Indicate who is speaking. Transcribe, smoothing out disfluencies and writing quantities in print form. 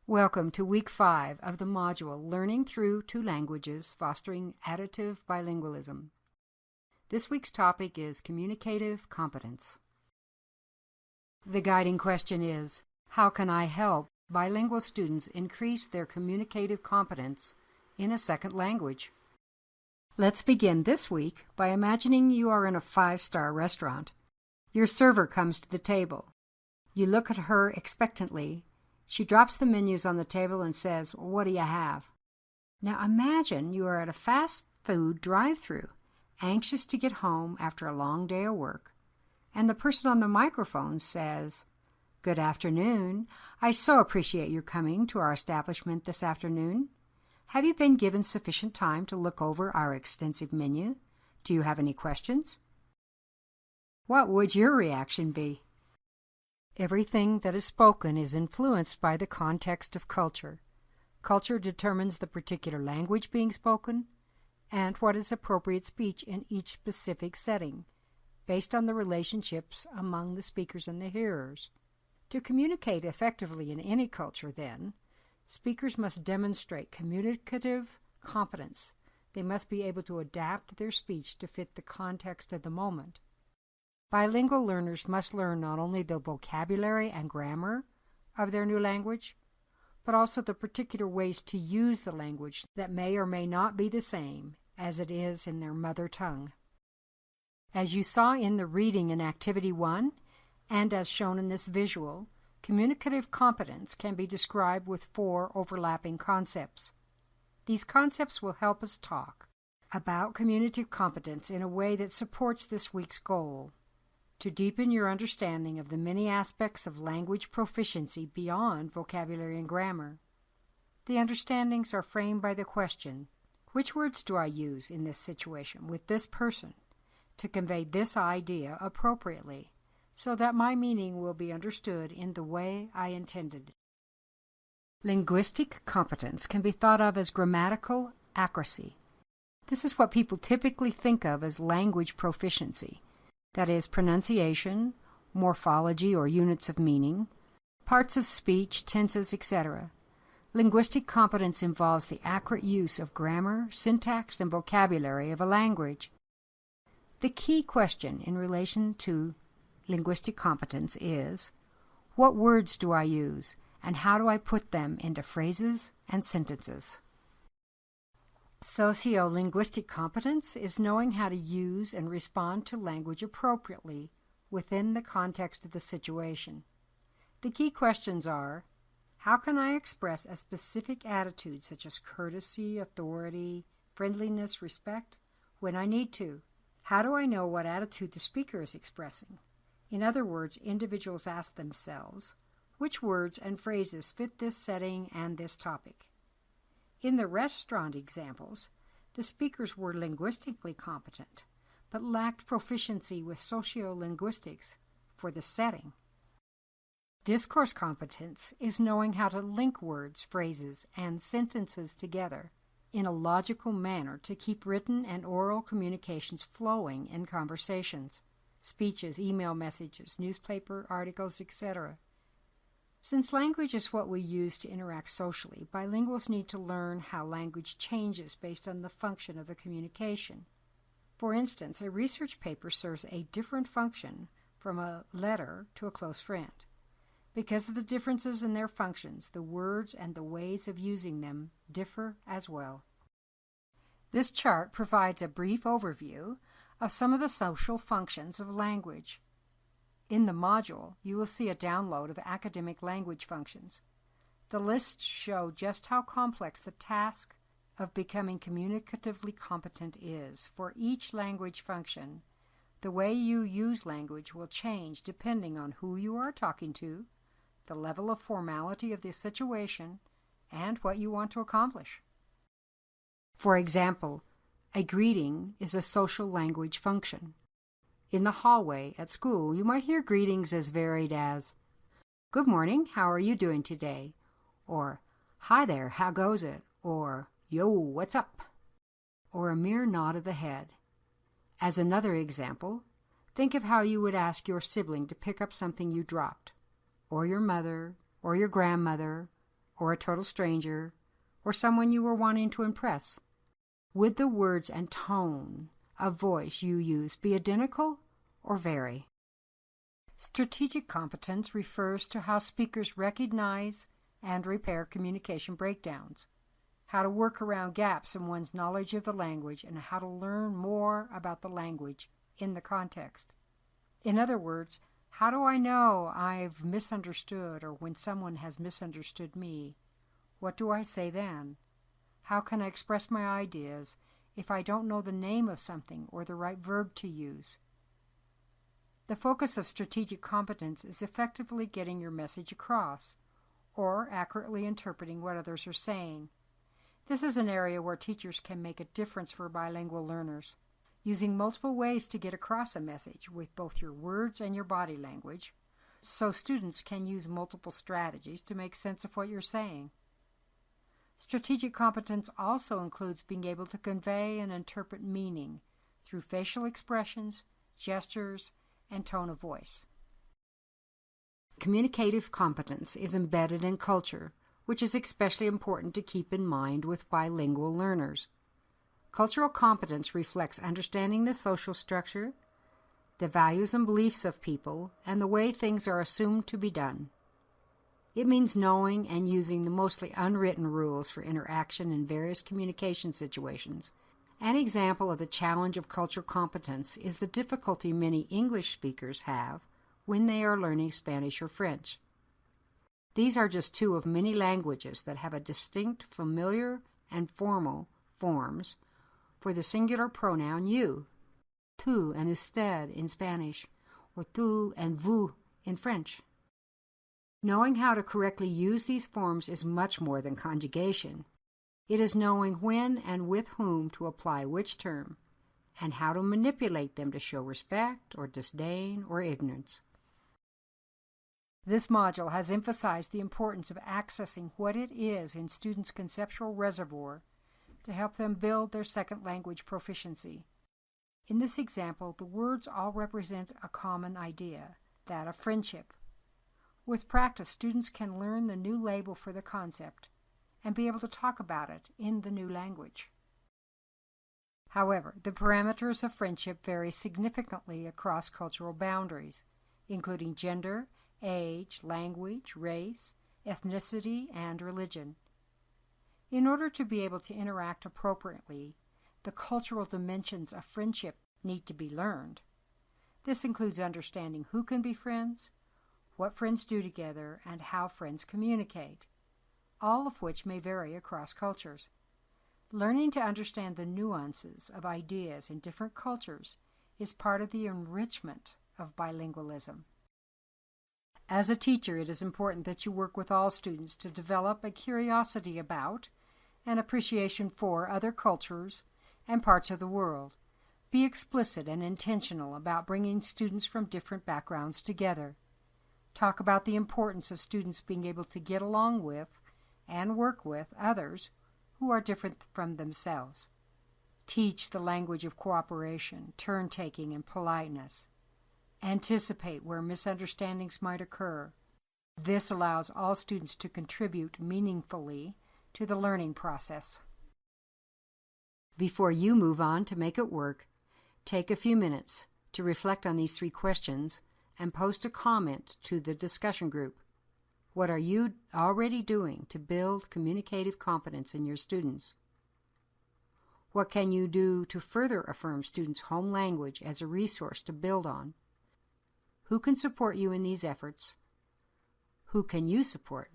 Speaker 1: Welcome to Week 5 of the module Learning Through Two Languages, Fostering Additive Bilingualism. This week's topic is Communicative Competence. The guiding question is, how can I help bilingual students increase their communicative competence in a second language? Let's begin this week by imagining you are in a 5-star restaurant. Your server comes to the table. You look at her expectantly. She drops the menus on the table and says, "What do you have?" Now imagine you are at a fast food drive-thru, anxious to get home after a long day of work, and the person on the microphone says, "Good afternoon. I so appreciate your coming to our establishment this afternoon. Have you been given sufficient time to look over our extensive menu? Do you have any questions?" What would your reaction be? Everything that is spoken is influenced by the context of culture. Culture determines the particular language being spoken and what is appropriate speech in each specific setting, based on the relationships among the speakers and the hearers. To communicate effectively in any culture, then, speakers must demonstrate communicative competence. They must be able to adapt their speech to fit the context of the moment. Bilingual learners must learn not only the vocabulary and grammar of their new language, but also the particular ways to use the language that may or may not be the same as it is in their mother tongue. As you saw in the reading in Activity 1, and as shown in this visual, communicative competence can be described with 4 overlapping concepts. These concepts will help us talk about communicative competence in a way that supports this week's goal: to deepen your understanding of the many aspects of language proficiency beyond vocabulary and grammar. The understandings are framed by the question, which words do I use in this situation with this person to convey this idea appropriately so that my meaning will be understood in the way I intended? Linguistic competence can be thought of as grammatical accuracy. This is what people typically think of as language proficiency. That is, pronunciation, morphology or units of meaning, parts of speech, tenses, etc. Linguistic competence involves the accurate use of grammar, syntax, and vocabulary of a language. The key question in relation to linguistic competence is, what words do I use, and how do I put them into phrases and sentences? Sociolinguistic competence is knowing how to use and respond to language appropriately within the context of the situation. The key questions are, how can I express a specific attitude such as courtesy, authority, friendliness, respect when I need to? How do I know what attitude the speaker is expressing? In other words, individuals ask themselves, which words and phrases fit this setting and this topic? In the restaurant examples, the speakers were linguistically competent, but lacked proficiency with sociolinguistics for the setting. Discourse competence is knowing how to link words, phrases, and sentences together in a logical manner to keep written and oral communications flowing in conversations, speeches, email messages, newspaper articles, etc. Since language is what we use to interact socially, bilinguals need to learn how language changes based on the function of the communication. For instance, a research paper serves a different function from a letter to a close friend. Because of the differences in their functions, the words and the ways of using them differ as well. This chart provides a brief overview of some of the social functions of language. In the module, you will see a download of academic language functions. The lists show just how complex the task of becoming communicatively competent is. For each language function, the way you use language will change depending on who you are talking to, the level of formality of the situation, and what you want to accomplish. For example, a greeting is a social language function. In the hallway at school, you might hear greetings as varied as, "Good morning, how are you doing today?" Or, "Hi there, how goes it?" Or, "Yo, what's up?" Or a mere nod of the head. As another example, think of how you would ask your sibling to pick up something you dropped, or your mother, or your grandmother, or a total stranger, or someone you were wanting to impress? Would the words and tone of voice you use be identical or vary? Strategic competence refers to how speakers recognize and repair communication breakdowns, how to work around gaps in one's knowledge of the language, and how to learn more about the language in the context. In other words, how do I know I've misunderstood, or when someone has misunderstood me? What do I say then? How can I express my ideas if I don't know the name of something or the right verb to use? The focus of strategic competence is effectively getting your message across, or accurately interpreting what others are saying. This is an area where teachers can make a difference for bilingual learners, using multiple ways to get across a message with both your words and your body language, so students can use multiple strategies to make sense of what you're saying. Strategic competence also includes being able to convey and interpret meaning through facial expressions, gestures, and tone of voice. Communicative competence is embedded in culture, which is especially important to keep in mind with bilingual learners. Cultural competence reflects understanding the social structure, the values and beliefs of people, and the way things are assumed to be done. It means knowing and using the mostly unwritten rules for interaction in various communication situations. An example of the challenge of cultural competence is the difficulty many English speakers have when they are learning Spanish or French. These are just two of many languages that have a distinct familiar and formal forms for the singular pronoun you, tú and usted in Spanish, or tú and vous in French. Knowing how to correctly use these forms is much more than conjugation. It is knowing when and with whom to apply which term, and how to manipulate them to show respect or disdain or ignorance. This module has emphasized the importance of accessing what it is in students' conceptual reservoir to help them build their second language proficiency. In this example, the words all represent a common idea, that of friendship. With practice, students can learn the new label for the concept and be able to talk about it in the new language. However, the parameters of friendship vary significantly across cultural boundaries, including gender, age, language, race, ethnicity, and religion. In order to be able to interact appropriately, the cultural dimensions of friendship need to be learned. This includes understanding who can be friends, what friends do together, and how friends communicate, all of which may vary across cultures. Learning to understand the nuances of ideas in different cultures is part of the enrichment of bilingualism. As a teacher, it is important that you work with all students to develop a curiosity about and appreciation for other cultures and parts of the world. Be explicit and intentional about bringing students from different backgrounds together. Talk about the importance of students being able to get along with and work with others who are different from themselves. Teach the language of cooperation, turn-taking, and politeness. Anticipate where misunderstandings might occur. This allows all students to contribute meaningfully to the learning process. Before you move on to make it work, take a few minutes to reflect on these 3 questions and post a comment to the discussion group. What are you already doing to build communicative competence in your students? What can you do to further affirm students' home language as a resource to build on? Who can support you in these efforts? Who can you support?